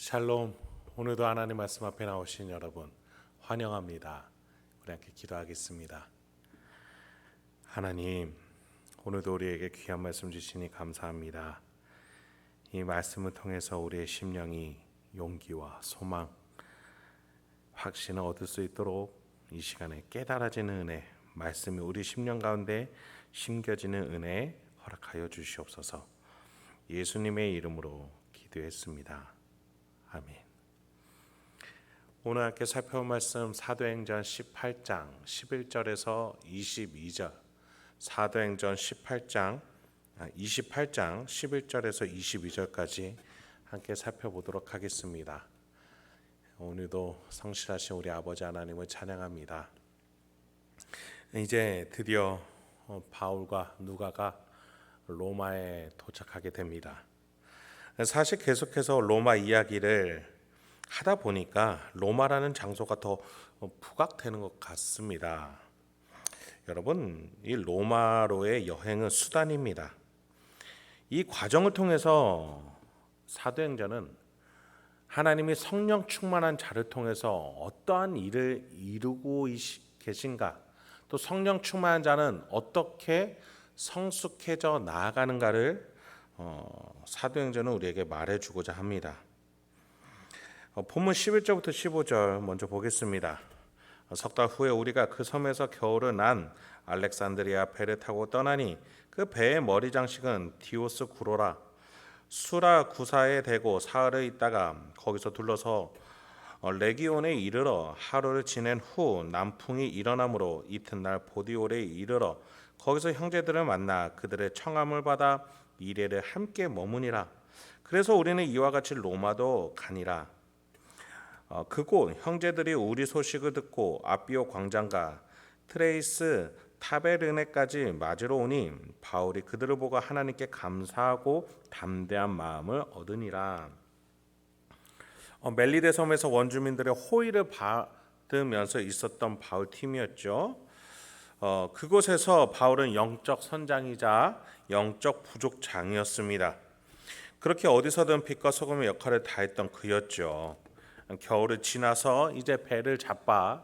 샬롬. 오늘도 하나님 말씀 앞에 나오신 여러분 환영합니다. 우리 함께 기도하겠습니다. 하나님, 오늘도 우리에게 귀한 말씀 주시니 감사합니다. 이 말씀을 통해서 우리의 심령이 용기와 소망, 확신을 얻을 수 있도록 이 시간에 깨달아지는 은혜, 말씀이 우리 심령 가운데 심겨지는 은혜 허락하여 주시옵소서. 예수님의 이름으로 기도했습니다. 아멘. 오늘 함께 살펴볼 말씀 사도행전 18장 11절에서 22절. 사도행전 28장 11절에서 22절까지 함께 살펴보도록 하겠습니다. 오늘도 성실하신 우리 아버지 하나님을 찬양합니다. 이제 드디어 바울과 누가가 로마에 도착하게 됩니다. 사실 계속해서 로마 이야기를 하다 보니까 로마라는 장소가 더 부각되는 것 같습니다. 여러분, 이 로마로의 여행은 수단입니다. 이 과정을 통해서 사도행전은 하나님이 성령 충만한 자를 통해서 어떠한 일을 이루고 계신가, 또 성령 충만한 자는 어떻게 성숙해져 나아가는가를 사도행전은 우리에게 말해주고자 합니다. 본문 11절부터 15절 먼저 보겠습니다. 석 달 후에 우리가 그 섬에서 겨울을 난 알렉산드리아 배를 타고 떠나니 그 배의 머리 장식은 디오스 구로라 수라 구사에 대고 사흘을 있다가 거기서 둘러서 레기온에 이르러 하루를 지낸 후 남풍이 일어나므로 이튿날 보디올에 이르러 거기서 형제들을 만나 그들의 청함을 받아 이레를 함께 머무니라. 그래서 우리는 이와 같이 로마도 가니라. 그곳 형제들이 우리 소식을 듣고 아비오 광장과 트레이스 타베르네까지 맞으러 오니 바울이 그들을 보고 하나님께 감사하고 담대한 마음을 얻으니라. 멜리데 섬에서 원주민들의 호의를 받으면서 있었던 바울 팀이었죠. 그곳에서 바울은 영적 선장이자 영적 부족장이었습니다. 그렇게 어디서든 빛과 소금의 역할을 다했던 그였죠. 겨울을 지나서 이제 배를 잡아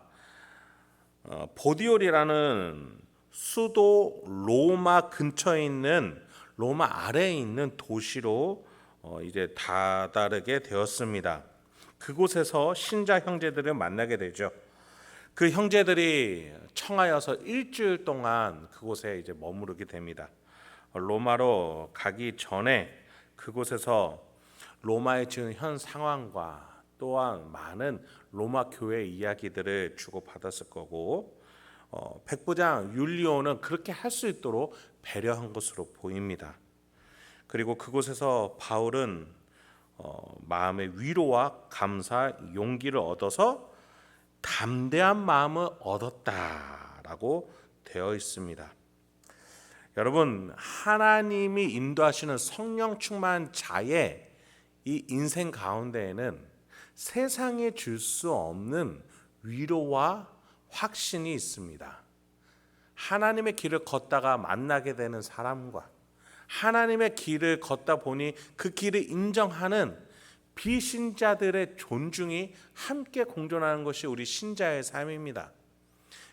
보디올이라는 수도 로마 근처에 있는 로마 아래에 있는 도시로 이제 다다르게 되었습니다. 그곳에서 신자 형제들을 만나게 되죠. 그 형제들이 청하여서 일주일 동안 그곳에 이제 머무르게 됩니다. 로마로 가기 전에 그곳에서 로마의 지금 현 상황과 또한 많은 로마 교회 이야기들을 주고받았을 거고, 백부장 율리오는 그렇게 할 수 있도록 배려한 것으로 보입니다. 그리고 그곳에서 바울은 마음의 위로와 감사, 용기를 얻어서 담대한 마음을 얻었다라고 되어 있습니다. 여러분, 하나님이 인도하시는 성령 충만한 자의 이 인생 가운데에는 세상에 줄 수 없는 위로와 확신이 있습니다. 하나님의 길을 걷다가 만나게 되는 사람과 하나님의 길을 걷다 보니 그 길을 인정하는 비신자들의 존중이 함께 공존하는 것이 우리 신자의 삶입니다.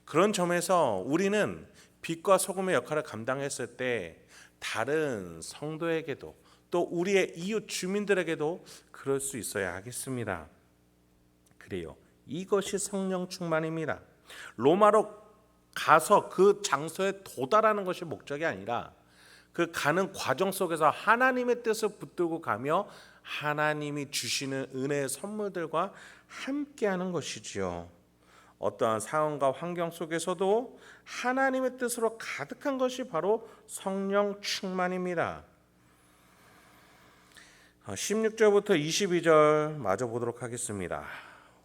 그런 점에서 우리는 빛과 소금의 역할을 감당했을 때 다른 성도에게도 또 우리의 이웃 주민들에게도 그럴 수 있어야 하겠습니다. 그래요. 이것이 성령 충만입니다. 로마로 가서 그 장소에 도달하는 것이 목적이 아니라 그 가는 과정 속에서 하나님의 뜻을 붙들고 가며 하나님이 주시는 은혜의 선물들과 함께하는 것이지요. 어떠한 상황과 환경 속에서도 하나님의 뜻으로 가득한 것이 바로 성령 충만입니다. 16절부터 22절 마저 보도록 하겠습니다.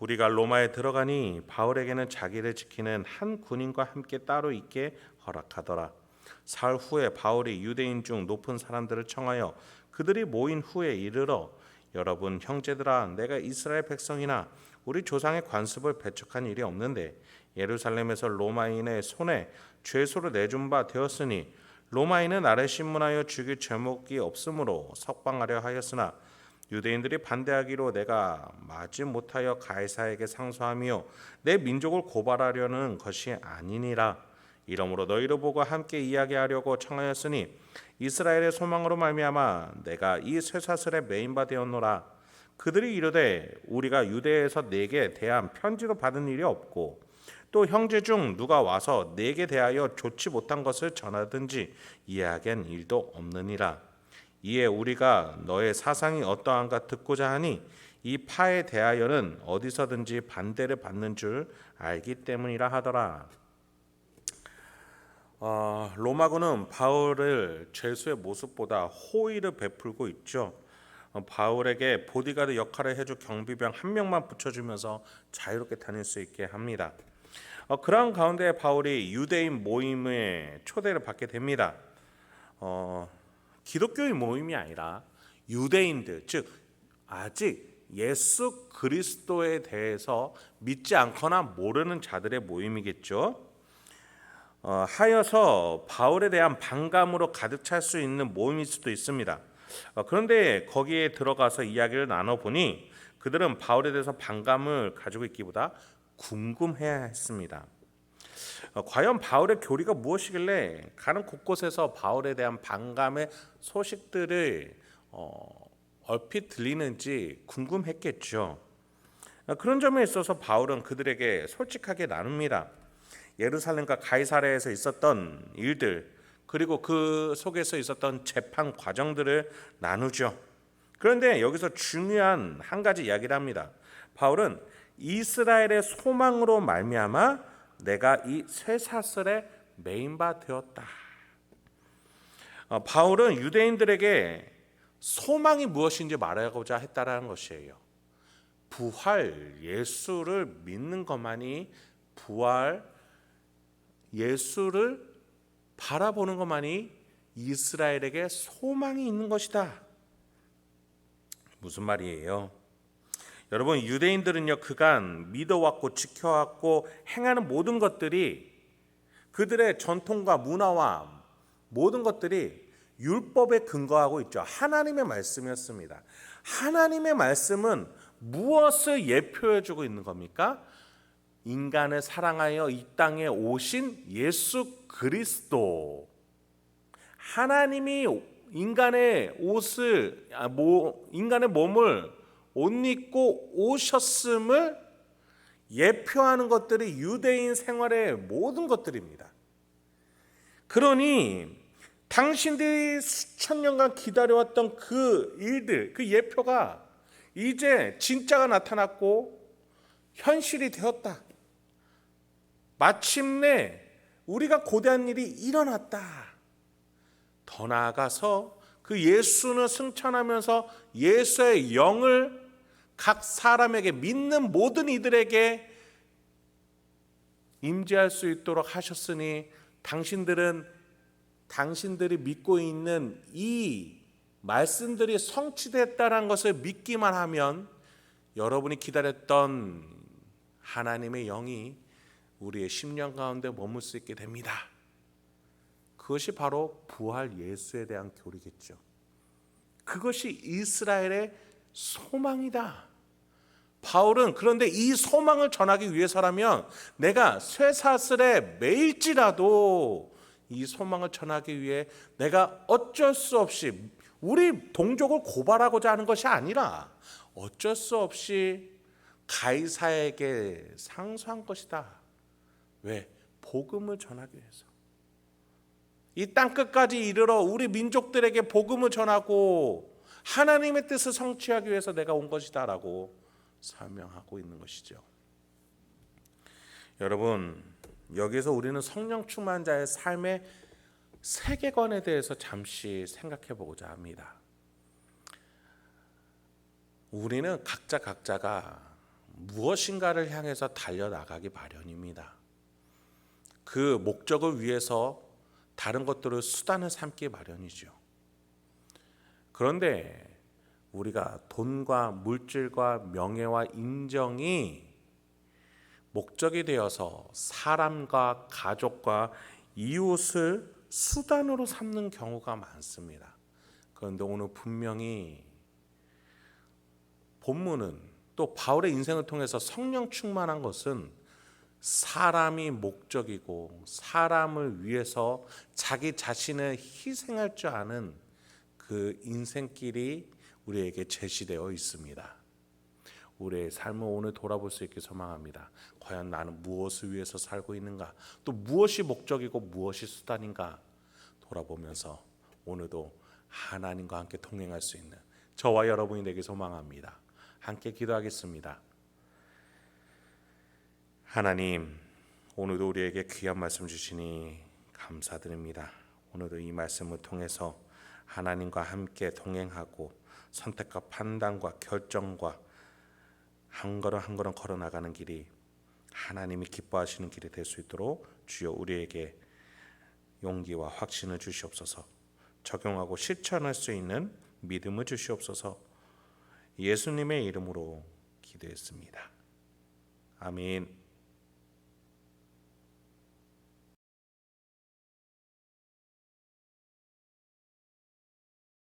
우리가 로마에 들어가니 바울에게는 자기를 지키는 한 군인과 함께 따로 있게 허락하더라. 사흘 후에 바울이 유대인 중 높은 사람들을 청하여 그들이 모인 후에 이르러 여러분 형제들아, 내가 이스라엘 백성이나 우리 조상의 관습을 배척한 일이 없는데 예루살렘에서 로마인의 손에 죄소를 내준 바 되었으니 로마인은 나를 신문하여 죽일 죄목이 없으므로 석방하려 하였으나 유대인들이 반대하기로 내가 마지 못하여 가이사에게 상소하며 내 민족을 고발하려는 것이 아니니라. 이러므로 너희를 보고 함께 이야기하려고 청하였으니 이스라엘의 소망으로 말미암아 내가 이 쇠사슬에 매인 바 되었노라. 그들이 이르되 우리가 유대에서 네게 대한 편지도 받은 일이 없고 또 형제 중 누가 와서 네게 대하여 좋지 못한 것을 전하든지 이야기한 일도 없느니라. 이에 우리가 너의 사상이 어떠한가 듣고자 하니 이 파에 대하여는 어디서든지 반대를 받는 줄 알기 때문이라 하더라. 로마군은 바울을 죄수의 모습보다 호의를 베풀고 있죠. 바울에게 보디가드 역할을 해줄 경비병 한 명만 붙여주면서 자유롭게 다닐 수 있게 합니다. 그러한 가운데 바울이 유대인 모임에 초대를 받게 됩니다. 기독교의 모임이 아니라 유대인들, 즉 아직 예수 그리스도에 대해서 믿지 않거나 모르는 자들의 모임이겠죠. 하여서 바울에 대한 반감으로 가득 찰 수 있는 모임일 수도 있습니다. 그런데 거기에 들어가서 이야기를 나눠보니 그들은 바울에 대해서 반감을 가지고 있기보다 궁금해야 했습니다. 과연 바울의 교리가 무엇이길래 가는 곳곳에서 바울에 대한 반감의 소식들을 얼핏 들리는지 궁금했겠죠. 그런 점에 있어서 바울은 그들에게 솔직하게 나눕니다. 예루살렘과 가이사랴에서 있었던 일들, 그리고 그 속에서 있었던 재판 과정들을 나누죠. 그런데 여기서 중요한 한 가지 이야기를 합니다. 바울은 이스라엘의 소망으로 말미암아 내가 이 쇠사슬에 매인 바 되었다. 바울은 유대인들에게 소망이 무엇인지 말하고자 했다라는 것이에요. 부활 예수를 믿는 것만이, 부활 예수를 바라보는 것만이 이스라엘에게 소망이 있는 것이다. 무슨 말이에요? 여러분, 유대인들은요 그간 믿어왔고 지켜왔고 행하는 모든 것들이, 그들의 전통과 문화와 모든 것들이 율법에 근거하고 있죠. 하나님의 말씀이었습니다. 하나님의 말씀은 무엇을 예표해주고 있는 겁니까? 인간을 사랑하여 이 땅에 오신 예수 그리스도. 하나님이 인간의 몸을 옷 입고 오셨음을 예표하는 것들이 유대인 생활의 모든 것들입니다. 그러니 당신들이 수천 년간 기다려왔던 그 일들, 그 예표가 이제 진짜가 나타났고 현실이 되었다. 마침내 우리가 고대한 일이 일어났다. 더 나아가서 그 예수는 승천하면서 예수의 영을 각 사람에게, 믿는 모든 이들에게 임재할 수 있도록 하셨으니 당신들이 믿고 있는 이 말씀들이 성취됐다는 것을 믿기만 하면 여러분이 기다렸던 하나님의 영이 우리의 심령 가운데 머물 수 있게 됩니다. 그것이 바로 부활 예수에 대한 교리겠죠. 그것이 이스라엘의 소망이다. 바울은 그런데 이 소망을 전하기 위해서라면 내가 쇠사슬에 매일지라도 이 소망을 전하기 위해 내가 어쩔 수 없이, 우리 동족을 고발하고자 하는 것이 아니라 어쩔 수 없이 가이사에게 상소한 것이다. 왜? 복음을 전하기 위해서. 이 땅끝까지 이르러 우리 민족들에게 복음을 전하고 하나님의 뜻을 성취하기 위해서 내가 온 것이다 라고 설명하고 있는 것이죠. 여러분, 여기서 우리는 성령 충만 자의 삶의 세계관에 대해서 잠시 생각해 보고자 합니다. 우리는 각자가 무엇인가를 향해서 달려나가기 마련입니다. 그 목적을 위해서 다른 것들을 수단을 삼기 마련이죠. 그런데 우리가 돈과 물질과 명예와 인정이 목적이 되어서 사람과 가족과 이웃을 수단으로 삼는 경우가 많습니다. 그런데 오늘 분명히 본문은 또 바울의 인생을 통해서 성령 충만한 것은 사람이 목적이고 사람을 위해서 자기 자신을 희생할 줄 아는 그 인생길이 우리에게 제시되어 있습니다. 우리의 삶을 오늘 돌아볼 수 있게 소망합니다. 과연 나는 무엇을 위해서 살고 있는가? 또 무엇이 목적이고 무엇이 수단인가? 돌아보면서 오늘도 하나님과 함께 동행할 수 있는 저와 여러분이 되길 소망합니다. 함께 기도하겠습니다. 하나님, 오늘도 우리에게 귀한 말씀 주시니 감사드립니다. 오늘도 이 말씀을 통해서 하나님과 함께 동행하고 선택과 판단과 결정과 한 걸음 한 걸음 걸어나가는 길이 하나님이 기뻐하시는 길이 될 수 있도록 주여 우리에게 용기와 확신을 주시옵소서. 적용하고 실천할 수 있는 믿음을 주시옵소서. 예수님의 이름으로 기도했습니다. 아멘.